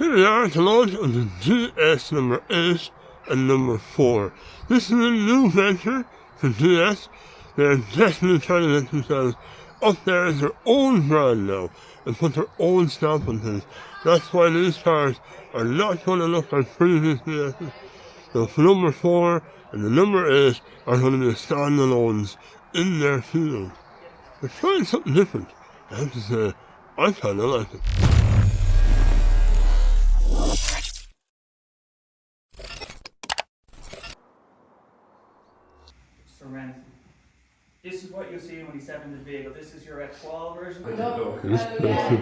Here we are at the launch of the GS number 8 and number 4. This is a new venture for GS. They're definitely trying to get themselves up there as their own brand now and put their own stamp on things. That's why these cars are not going to look like previous GS's. So the number 4 and the number 8 are going to be standalones in their field. They're trying something different. I have to say, I kind of like it. This is what you'll see when you step in the vehicle. This is your X12 version. This person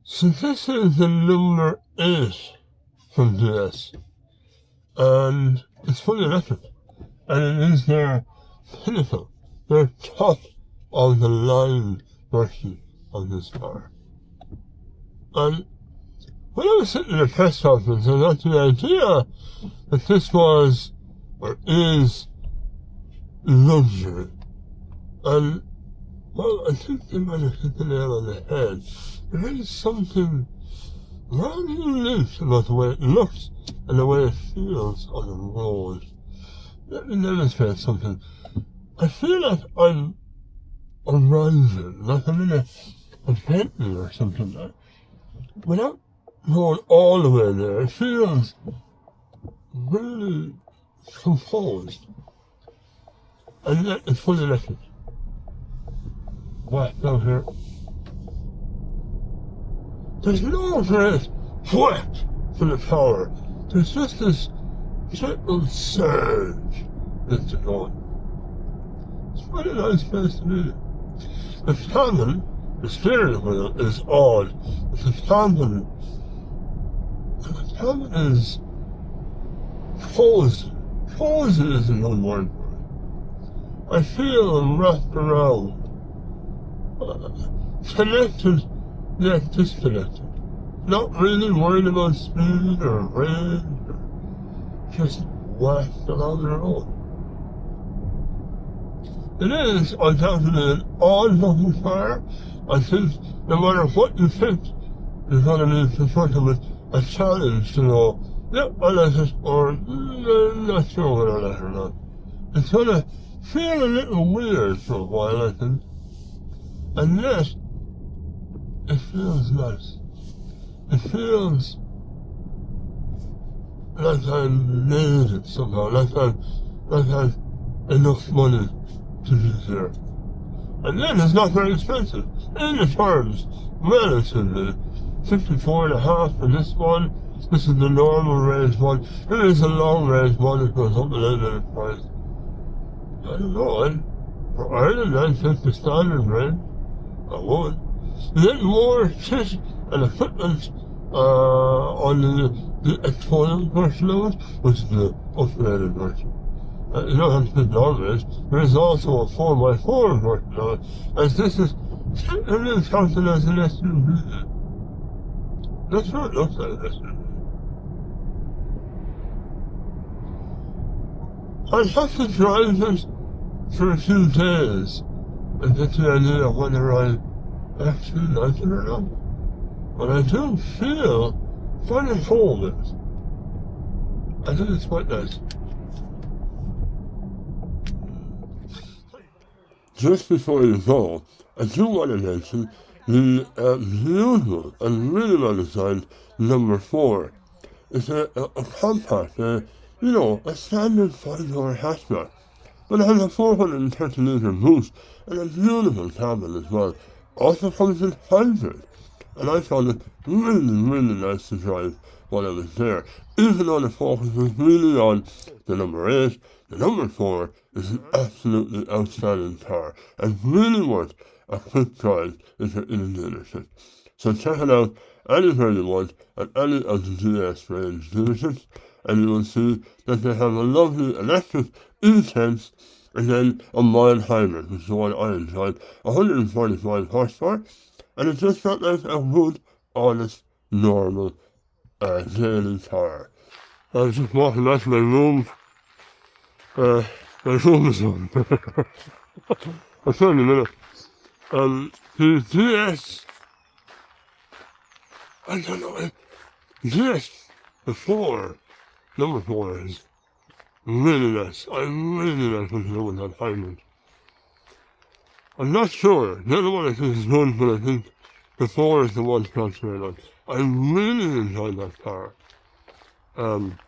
So this is the number 8 from DS, and it's fully electric, and it is their pinnacle, their top of the line version of this car. And when I was sitting in a press conference, I got the idea that this was, or is, luxury. And, well, I think they might have hit the nail on the head. There is something rather unique about the way it looks and the way it feels on the road. Let me demonstrate something. I feel like I'm arriving, like I'm in a Bentley or something like that. Without going all the way there, it feels really composed. And yet it's fully electric. Whacked out here. There's no great whack for the power. There's just this gentle surge that's going. It's quite a nice place to be. The cabin, the steering wheel is odd, but the cabin is cozy. Cozy is another word for it. I feel wrapped around, connected yet disconnected. Not really worried about speed or range, or just whacked along the road. It is undoubtedly an odd-looking car. I think no matter what you think, you're going to be confronted with a challenge to know, yep, I like it, or I'm not sure whether I like it or not. It's going to feel a little weird for a while, I think. And yet, it feels nice. It feels like I made it somehow, like I've enough money to be here. And then it's not very expensive. In the terms, relatively, 54.5 for this one. This is the normal range one. There is a long range one that goes up a little bit in price. I don't know, for Ireland I'd take the standard range. I would. Then more kit and equipment on the X12 version of it, which is the upgraded version. You don't have to put long range. There is also a 4x4 version of it, as this is technically counted as an SUV. That's what it looks like, an SUV. I'd have to drive it for a few days and get the idea of whether I actually like it or not. But I do feel quite at home in it. I think it's quite nice. Just before you go, I do want to mention the beautiful and really well designed number 4. It's a compact, a standard 5-door hatchback. But it has a 430 litre boost and a beautiful cabin as well. Also comes in hybrid. And I found it really, really nice to drive while I was there. Even though the focus was really on the number 8, the number 4 is an absolutely outstanding car and really worth a quick drive if you're in a dealership. So check it out anywhere you want at any of the GS range dealerships, and you will see that they have a lovely electric E-Tense and then a mild hybrid, which is the one I enjoyed, 145 horsepower, and it just felt like a good, honest, normal daily car. I was just walking back to my room My phone is on. I'll tell you in a minute. This, I don't know, this, the 4, number 4 is really nice. I really like when you know that diamond. I'm not sure. The other one I think is good, but I think the 4 is the one to concentrate on. I really enjoyed that car. And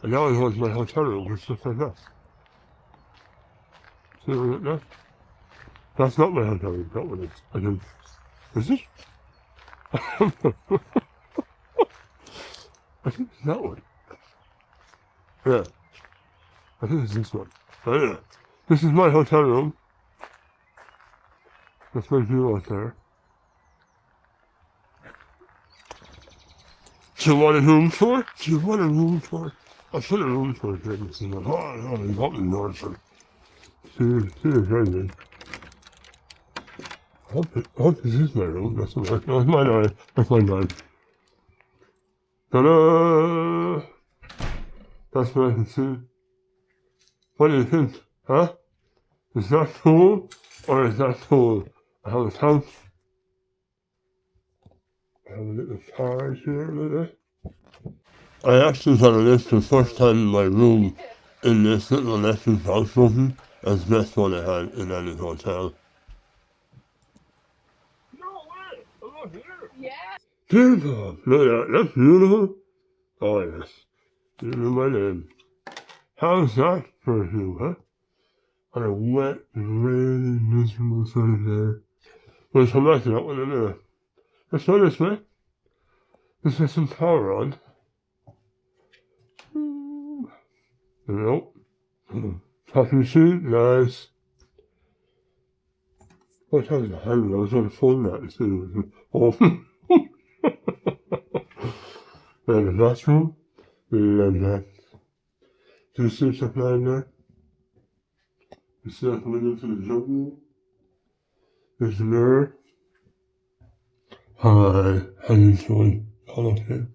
now I go to my hotel room, which looks like that. See what that? That's not my hotel room, that one is. I think, is it? I think it's that one. Yeah. I think it's this one. But yeah. This is my hotel room. That's my view out there. Do you want a room tour? Do you want a room tour? I'll put a room tour here. This is like, oh, they got me Northern. See, it's right there. I hope this is my room. That's all right. No, it's mine, alright. That's my bed. Ta-da! That's what I can see. What do you think? Huh? Is that cool? Or is that cool? I have a house. I have a little card here, maybe. I actually got a list for the first time in my room in this little electric house button as the best one I had in any hotel. No way! I'm not here! Yeah! Beautiful! Look at that, that's beautiful! Oh yes. You know my name. How's that for you, huh? On a wet, rainy, miserable sunny day. We'll come back to that one in a minute. Let's go this way. Let's get some power on. Nope. Coffee machine, nice. What time is the hand? I was on the phone that too. Oh. And the bathroom, love that. Do you see stuff lying there? You see that window to the jungle? There's the mirror. Hi, how you doing? All okay.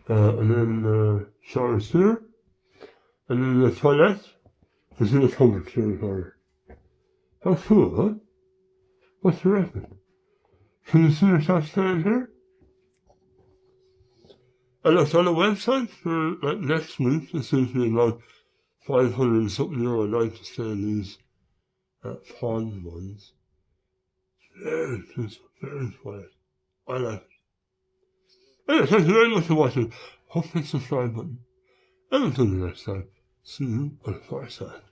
And then the shower's here. And then the toilet is in the cupboard here in the corner. How cool, huh? What's the record? Can you see yourself standing here? I looked on the website for like next week. It seems to be about 500 and something euro a night to stay in these pond ones. Very peaceful, very quiet. I like it. Anyway, thank you very much for watching. Hope you hit the subscribe button. And until the next time, see you on the far side.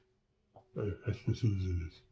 Thanks for seeing this.